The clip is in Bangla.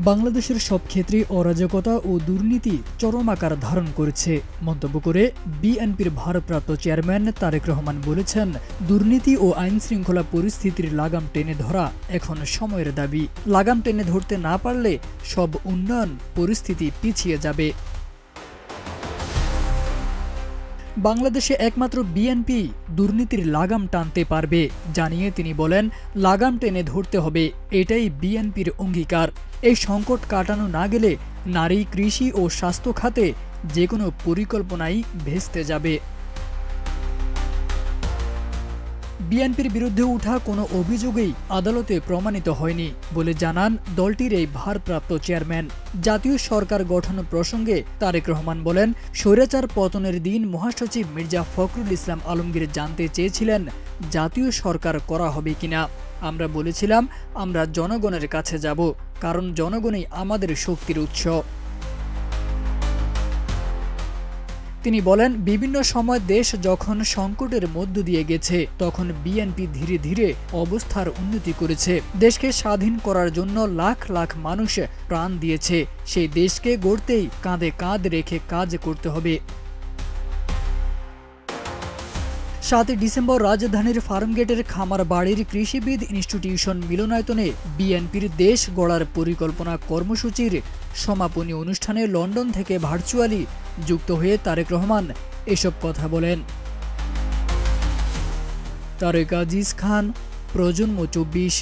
বাংলাদেশের সব ক্ষেত্রে অরাজকতা ও দুর্নীতি চরম আকার ধারণ করেছে মন্তব্য করে বিএনপির ভারপ্রাপ্ত চেয়ারম্যান তারেক রহমান বলেছেন, দুর্নীতি ও আইনশৃঙ্খলা পরিস্থিতির লাগাম টেনে ধরা এখন সময়ের দাবি। লাগাম টেনে ধরতে না পারলে সব উন্নয়ন পরিস্থিতি পিছিয়ে যাবে। বাংলাদেশে একমাত্র বিএনপি দুর্নীতির লাগাম টানতে পারবে জানিয়ে তিনি বলেন, লাগাম টেনে ধরতে হবে, এটাই বিএনপির অঙ্গীকার। এই সংকট কাটানো না গেলে নারী, কৃষি ও স্বাস্থ্য খাতে যে কোনো পরিকল্পনাই ভেস্তে যাবে। বিএনপির বিরুদ্ধে ওঠা কোনো অভিযোগই আদালতে প্রমাণিত হয়নি বলে জানান দলটির এই ভারপ্রাপ্ত চেয়ারম্যান। জাতীয় সরকার গঠন প্রসঙ্গে তারেক রহমান বলেন, স্বৈরাচার পতনের দিন মহাসচিব মির্জা ফখরুল ইসলাম আলমগীর জানতে চেয়েছিলেন জাতীয় সরকার করা হবে কিনা। আমরা বলেছিলাম আমরা জনগণের কাছে যাব, কারণ জনগণই আমাদের শক্তির উৎস। তিনি বলেন, বিভিন্ন সময় দেশ যখন সংকটের মধ্য দিয়ে গেছে তখন বিএনপি ধীরে ধীরে অবস্থার উন্নতি করেছে। দেশকে স্বাধীন করার জন্য লাখ লাখ মানুষ প্রাণ দিয়েছে। সেই দেশকে গড়তেই কাঁধে কাঁধ রেখে কাজ করতে হবে। ৭ ডিসেম্বর রাজধানীর ফার্মগেটের খামারবাড়ির কৃষিবিদ ইনস্টিটিউশন মিলনায়তনে বিএনপির দেশ গড়ার পরিকল্পনা কর্মসূচির সমাপনী অনুষ্ঠানে লন্ডন থেকে ভার্চুয়ালি যুক্ত হয়ে তারেক রহমান এসব কথা বলেন। তারেক আজিজ খান, প্রজন্ম ২৪।